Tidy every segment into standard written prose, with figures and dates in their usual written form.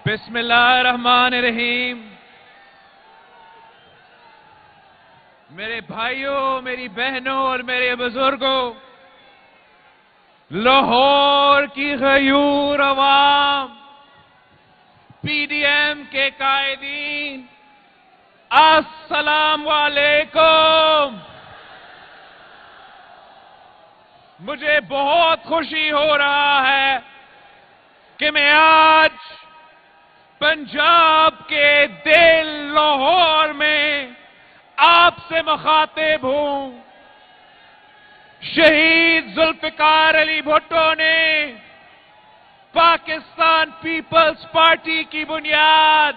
بسم اللہ الرحمن الرحیم. میرے بھائیوں، میری بہنوں اور میرے بزرگوں، لاہور کی غیور عوام، پی ڈی ایم کے قائدین، السلام علیکم. مجھے بہت خوشی ہو رہا ہے کہ میں آج پنجاب کے دل لاہور میں آپ سے مخاطب ہوں. شہید ذوالفقار علی بھٹو نے پاکستان پیپلز پارٹی کی بنیاد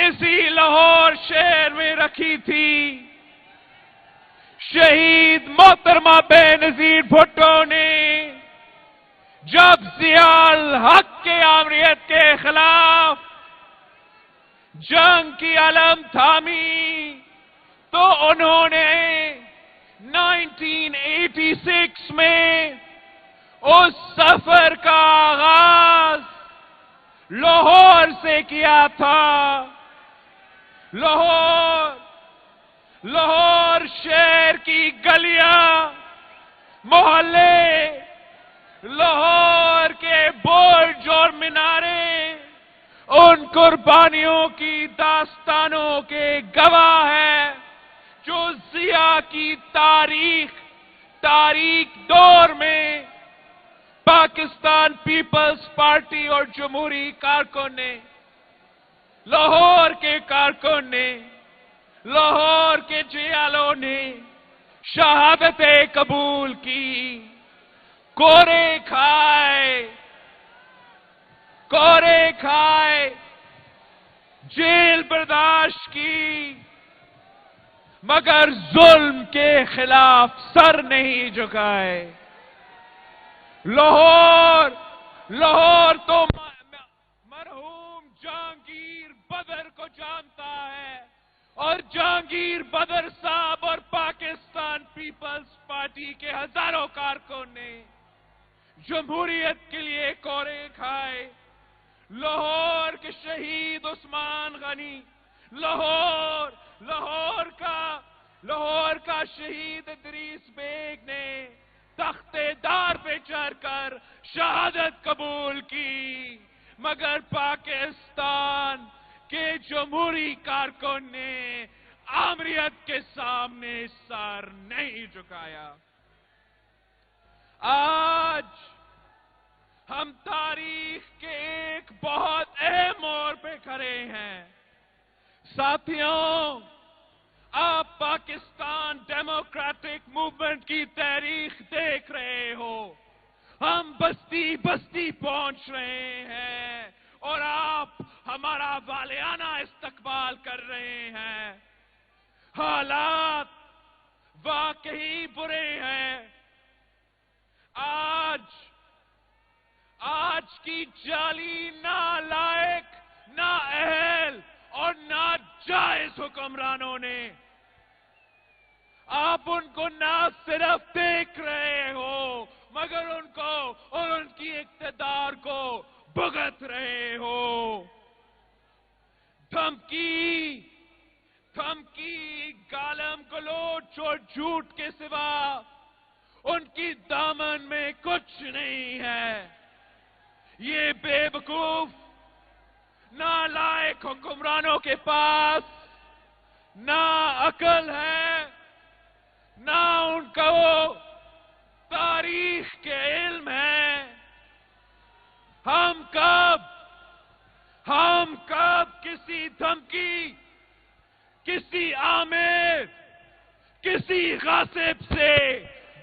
اسی لاہور شہر میں رکھی تھی. شہید محترمہ بے نظیر بھٹو نے جب ضیاء الحق کے آمریت کے خلاف جنگ کی علم تھامی تو انہوں نے 1986 میں اس سفر کا آغاز لاہور سے کیا تھا. لاہور شہر کی گلیاں، محلے، لاہور کے برج اور میناریں ان قربانیوں کی داستانوں کے گواہ ہیں جو ضیاء کی تاریخ دور میں پاکستان پیپلز پارٹی اور جمہوری کارکن نے، لاہور کے کارکن نے، لاہور کے جیالوں نے شہادتیں قبول کی، کورے کھائے، جیل برداشت کی، مگر ظلم کے خلاف سر نہیں جھکائے. لاہور تو مرحوم جہانگیر بدر کو جانتا ہے، اور جہانگیر بدر صاحب اور پاکستان پیپلز پارٹی کے ہزاروں کارکنوں نے جمہوریت کے لیے کورے کھائے. لاہور کے شہید عثمان غنی، لاہور کا شہید ادریس بیگ نے تخت دار پہ چڑھ کر شہادت قبول کی، مگر پاکستان کے جمہوری کارکن نے آمریت کے سامنے سر نہیں جھکایا. آج ہم تاریخ کے ایک بہت اہم موڑ پہ کھڑے ہیں. ساتھیوں، آپ پاکستان ڈیموکریٹک موومنٹ کی تاریخ دیکھ رہے ہو. ہم بستی بستی پہنچ رہے ہیں اور آپ ہمارا والہانہ استقبال کر رہے ہیں. حالات واقعی برے ہیں. آج کی جعلی، نالائق، نااہل اور ناجائز حکمرانوں نے آپ ان کو نہ صرف دیکھ رہے ہو مگر ان کو اور ان کی اقتدار کو بھگت رہے ہو. دھمکی، گالم گلوچ اور جھوٹ کے سوا ان کی دامن میں کچھ نہیں ہے. یہ بے وقوف، نالائق حکمرانوں کے پاس نہ عقل ہے، نہ ان کو تاریخ کے علم ہے. ہم کب کسی دھمکی، کسی آمر، کسی غاصب سے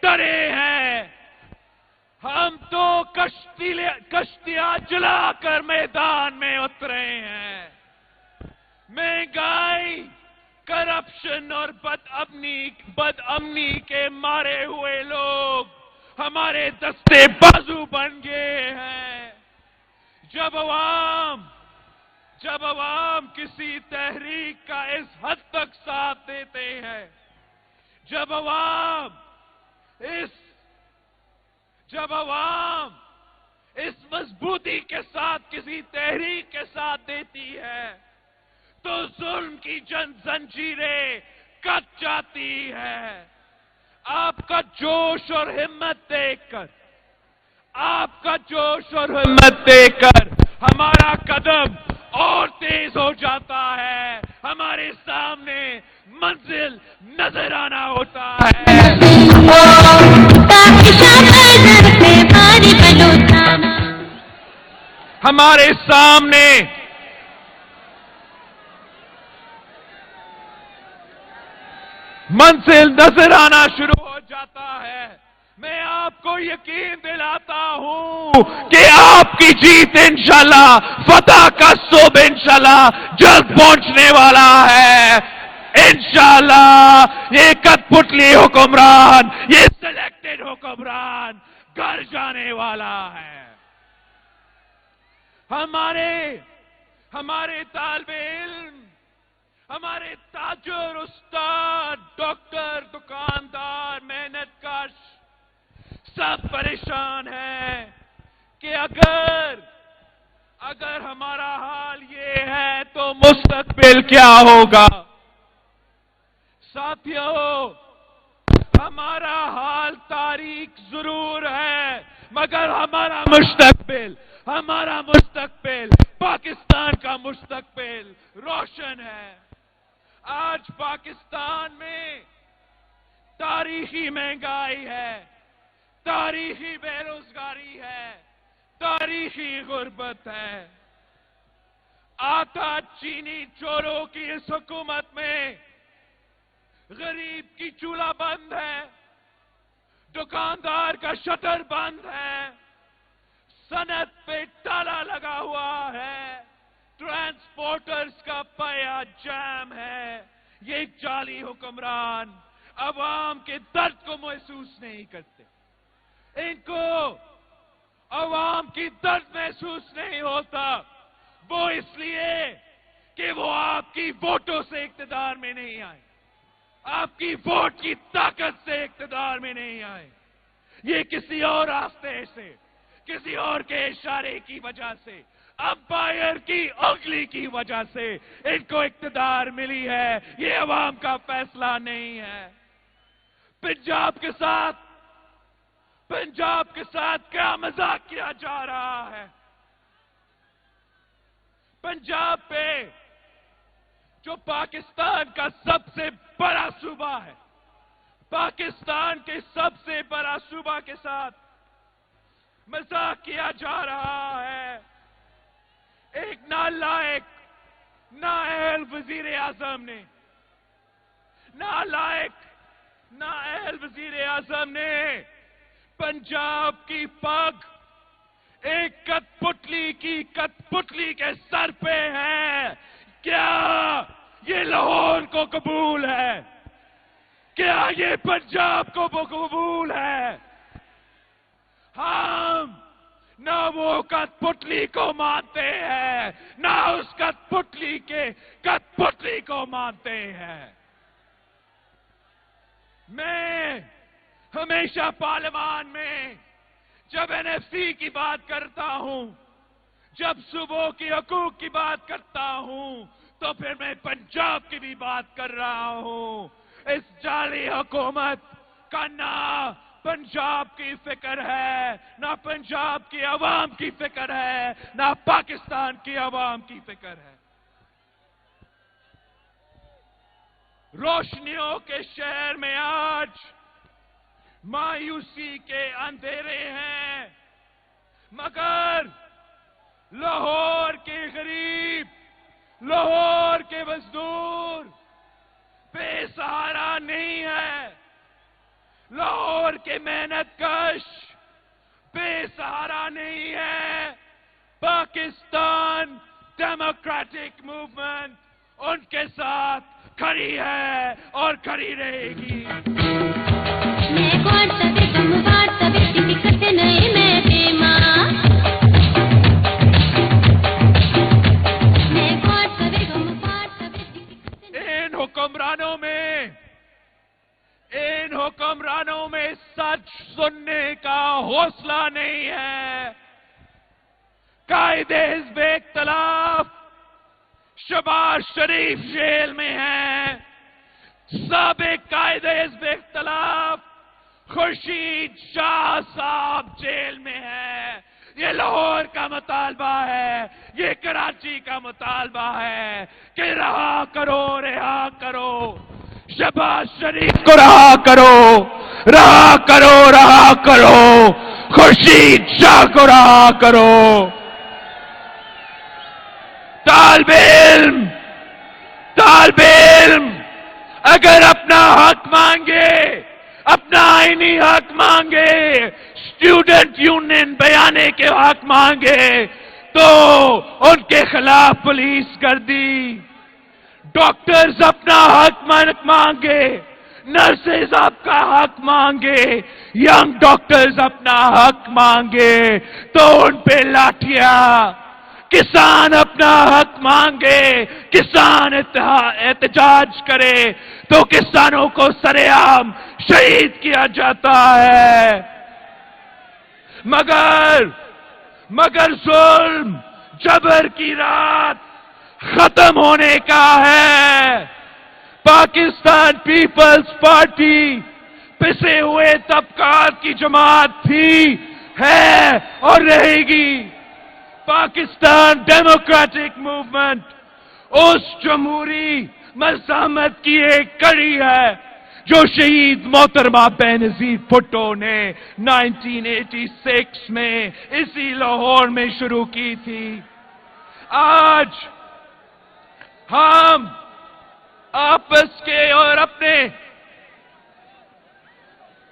ڈرے ہیں؟ ہم تو کشتیاں جلا کر میدان میں اترے ہیں. مہنگائی، کرپشن اور بد امنی کے مارے ہوئے لوگ ہمارے دستے بازو بن گئے ہیں. جب عوام کسی تحریک کا اس حد تک ساتھ دیتے ہیں، جب عوام اس مضبوطی کے ساتھ کسی تحریک کے ساتھ دیتی ہے تو ظلم کی زنجیریں کٹ جاتی ہے. آپ کا جوش اور ہمت دیکھ کر ہمارا قدم اور تیز ہو جاتا ہے. ہمارے سامنے منزل نظر آنا ہوتا ہے. ہمارے سامنے منزل نظر آنا شروع ہو جاتا ہے. میں آپ کو یقین دلاتا ہوں کہ آپ کی جیت انشاءاللہ، فتح کا صبح انشاءاللہ جلد پہنچنے والا ہے. انشاءاللہ یہ کٹ پتلی حکمران، یہ سلیکٹڈ حکمران گھر جانے والا ہے. ہمارے طالب علم، ہمارے تاجر، استاد، ڈاکٹر، دکاندار، محنت کش سب پریشان ہیں کہ اگر ہمارا حال یہ ہے تو مستقبل کیا ہوگا. ساتھیوں، ہمارا حال تاریک ضرور ہے مگر ہمارا مستقبل پاکستان کا مستقبل روشن ہے. آج پاکستان میں تاریخی مہنگائی ہے، تاریخی بے روزگاری ہے، تاریخی غربت ہے. آٹا چینی چوروں کی اس حکومت میں غریب کی چولہا بند ہے، دکاندار کا شٹر بند ہے، صنعت پہ تالا لگا ہوا ہے، ٹرانسپورٹرز کا پایا جام ہے. یہ جعلی حکمران عوام کے درد کو محسوس نہیں کرتے. ان کو عوام کی درد محسوس نہیں ہوتا. وہ اس لیے کہ وہ آپ کی ووٹوں سے اقتدار میں نہیں آئے، آپ کی ووٹ کی طاقت سے اقتدار میں نہیں آئے. یہ کسی اور راستے سے، کسی اور کے اشارے کی وجہ سے، امپائر کی انگلی کی وجہ سے ان کو اقتدار ملی ہے. یہ عوام کا فیصلہ نہیں ہے. پنجاب کے ساتھ کیا مذاق کیا جا رہا ہے. پنجاب پہ جو پاکستان کا سب سے بڑا صوبہ ہے، پاکستان کے سب سے بڑا صوبہ کے ساتھ مذاق کیا جا رہا ہے. ایک نالائق، نااہل وزیر اعظم نے، پنجاب کی پگ ایک کٹ پتلی کے سر پہ ہے. کیا یہ لاہور کو قبول ہے؟ کیا یہ پنجاب کو قبول ہے؟ ہم نہ وہ کٹ پتلی کو مانتے ہیں، نہ اس کٹ پتلی کو مانتے ہیں. میں ہمیشہ پارلیمان میں جب NFC کی بات کرتا ہوں، جب صوبوں کی حقوق کی بات کرتا ہوں، تو پھر میں پنجاب کی بھی بات کر رہا ہوں. اس جعلی حکومت کا نہ پنجاب کی فکر ہے، نہ پنجاب کی عوام کی فکر ہے، نہ پاکستان کی عوام کی فکر ہے. روشنیوں کے شہر میں آج مایوسی کے اندھیرے ہیں، مگر لاہور کے غریب، لاہور کے مزدور بے سہارا نہیں ہے. لاہور کے محنت کش بے سہارا نہیں ہے. پاکستان ڈیموکریٹک موومنٹ ان کے ساتھ کھڑی ہے اور کھڑی رہے گی. ان حکمرانوں میں سچ سننے کا حوصلہ نہیں ہے. قائد حزب اختلاف شہباز شریف جیل میں ہیں، سابق قائد حزب اختلاف خورشید شاہ صاحب جیل میں ہیں۔ یہ لاہور کا مطالبہ ہے، یہ کراچی کا مطالبہ ہے کہ رہا کرو، رہا کرو شہباز شریف کو، رہا کرو، رہا کرو، رہا کرو خورشید شاہ کو، رہا کرو۔ طالب علم اگر اپنا حق مانگے، اپنا آئینی حق مانگے، اسٹوڈنٹ یونین بیانے کے حق مانگے تو ان کے خلاف پولیس گردی، ڈاکٹرز اپنا حق مانگے، نرسز آپ کا حق مانگے، ینگ ڈاکٹرز اپنا حق مانگے تو ان پہ لاٹھیاں، کسان اپنا حق مانگے، کسان احتجاج کرے تو کسانوں کو سرے عام شہید کیا جاتا ہے۔ مگر ظلم جبر کی رات ختم ہونے کا ہے۔ پاکستان پیپلز پارٹی پسے ہوئے طبقات کی جماعت تھی، ہے اور رہے گی۔ پاکستان ڈیموکریٹک موومنٹ اس جمہوری مزاحمت کی ایک کڑی ہے جو شہید محترمہ بینظیر بھٹو نے 1986 میں اسی لاہور میں شروع کی تھی۔ آج ہم آپس کے اور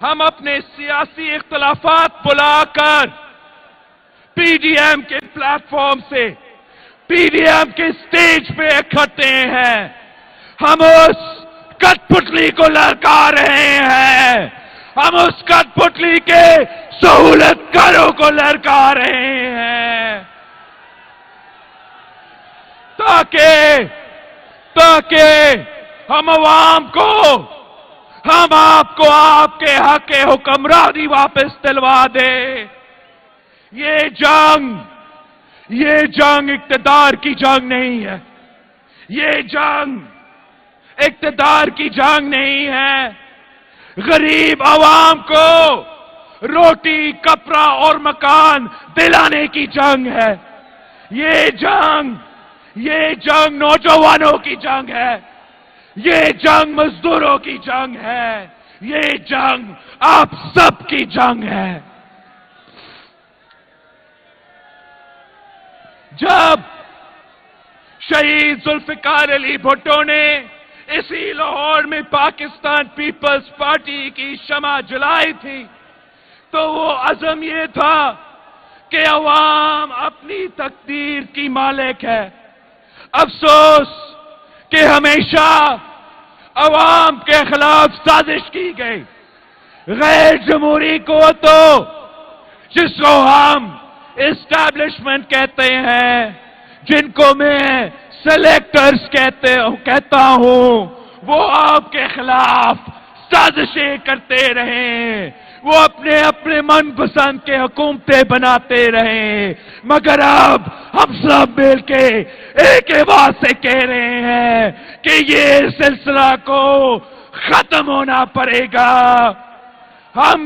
اپنے سیاسی اختلافات بلا کر پی ڈی ایم کے پلیٹ فارم سے، پی ڈی ایم کے سٹیج پہ اکھٹے ہیں۔ ہم اس کٹ پتلی کو للکا رہے ہیں، ہم اس کٹ پتلی کے سہولت کاروں کو للکا رہے ہیں تاکہ ہم عوام کو، ہم آپ کو آپ کے حق حکمرانی واپس دلوا دیں۔ یہ جنگ اقتدار کی جنگ نہیں ہے، یہ جنگ اقتدار کی جنگ نہیں ہے، غریب عوام کو روٹی، کپڑا اور مکان دلانے کی جنگ ہے۔ یہ جنگ نوجوانوں کی جنگ ہے، یہ جنگ مزدوروں کی جنگ ہے، یہ جنگ آپ سب کی جنگ ہے۔ جب شہید ذوالفقار علی بھٹو نے اسی لاہور میں پاکستان پیپلز پارٹی کی شمع جلائی تھی تو وہ عزم یہ تھا کہ عوام اپنی تقدیر کی مالک ہے۔ افسوس کہ ہمیشہ عوام کے خلاف سازش کی گئی۔ غیر جمہوری قوتوں جس کو ہم اسٹیبلشمنٹ کہتے ہیں، جن کو میں سلیکٹرز کہتا ہوں، وہ آپ کے خلاف سازشیں کرتے رہے، وہ اپنے من پسند کے حکومتیں بناتے رہے، مگر اب ہم سب مل کے ایک آواز سے کہہ رہے ہیں کہ یہ سلسلہ کو ختم ہونا پڑے گا۔ ہم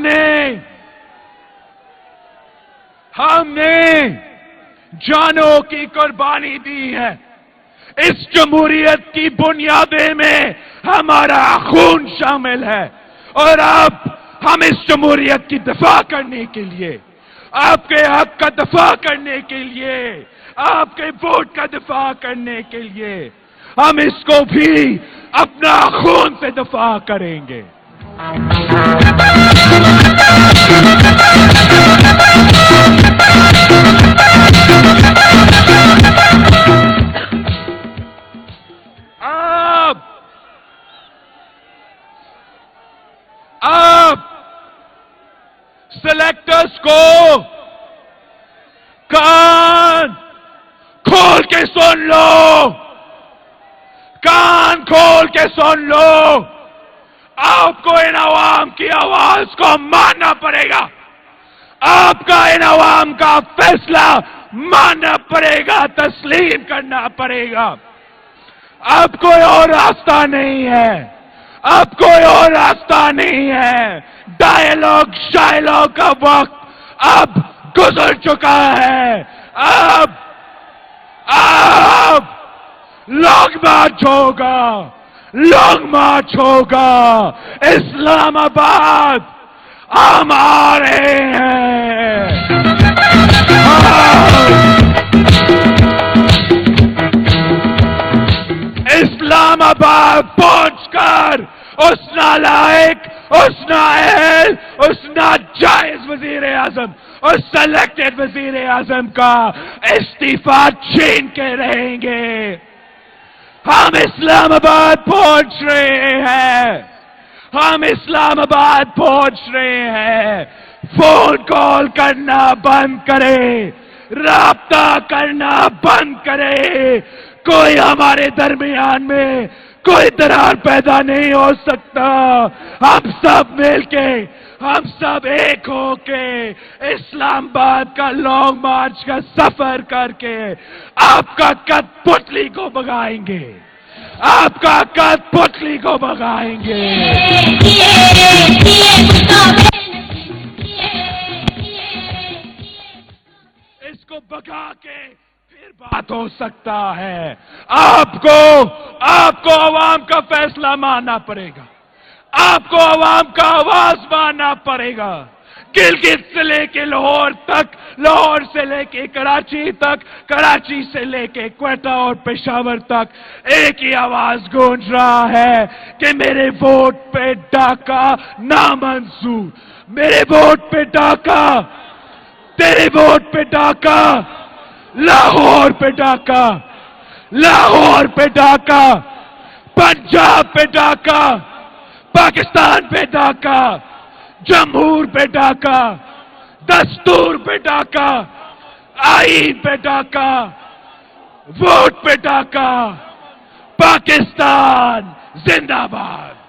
نے جانوں کی قربانی دی ہے، اس جمہوریت کی بنیادیں میں ہمارا خون شامل ہے، اور اب ہم اس جمہوریت کی دفاع کرنے کے لیے، آپ کے حق کا دفاع کرنے کے لیے، آپ کے ووٹ کا دفاع کرنے کے لیے ہم اس کو بھی اپنا خون سے دفاع کریں گے۔ اب سلیکٹرز کو کان کھول کے سن لو، کان کھول کے سن لو، آپ کو ان عوام کی آواز کو ماننا پڑے گا، آپ کا ان عوام کا فیصلہ ماننا پڑے گا، تسلیم کرنا پڑے گا. اب کوئی اور راستہ نہیں ہے، اب کوئی اور راستہ نہیں ہے. ڈائیلاگ شائلاگ کا وقت اب گزر چکا ہے. اب لانگ مارچ ہوگا، لانگ مارچ ہوگا. اسلام آباد ہم آ رہے ہیں. اسلام آباد پہنچ کر اس نالائق، اس نااہل، اس ناجائز وزیر اعظم، اس سلیکٹڈ وزیر اعظم کا استعفیٰ چھین کے رہیں گے. ہم اسلام آباد پہنچ رہے ہیں، ہم اسلام آباد پہنچ رہے ہیں. فون کال کرنا بند کرے، رابطہ کرنا بند کرے. کوئی ہمارے درمیان میں کوئی درار پیدا نہیں ہو سکتا. ہم سب مل کے، ہم سب ایک ہو کے اسلام آباد کا لانگ مارچ کا سفر کر کے آپ کا کٹ پتلی کو بگائیں گے، آپ کا کٹ پتلی کو بگائیں گے. اس کو بگا کے پھر بات ہو سکتا ہے. آپ کو عوام کا فیصلہ ماننا پڑے گا، آپ کو عوام کا آواز ماننا پڑے گا. گلگت سے لے کے لاہور تک، لاہور سے لے کے کراچی تک، کراچی سے لے کے کوئٹہ اور پشاور تک ایک ہی آواز گونج رہا ہے کہ میرے ووٹ پہ ڈاکہ نامنظور، میرے ووٹ پہ ڈاکہ، تیرے ووٹ پہ ڈاکہ، لاہور پہ ڈاکہ، لاہور پہ ڈاکہ، پنجاب پہ ڈاکہ، پاکستان پہ ڈاکہ، جمہور پہ ڈاکہ، دستور پہ ڈاکہ، آئین پہ ڈاکہ، ووٹ پہ ڈاکہ. پاکستان زندہ باد.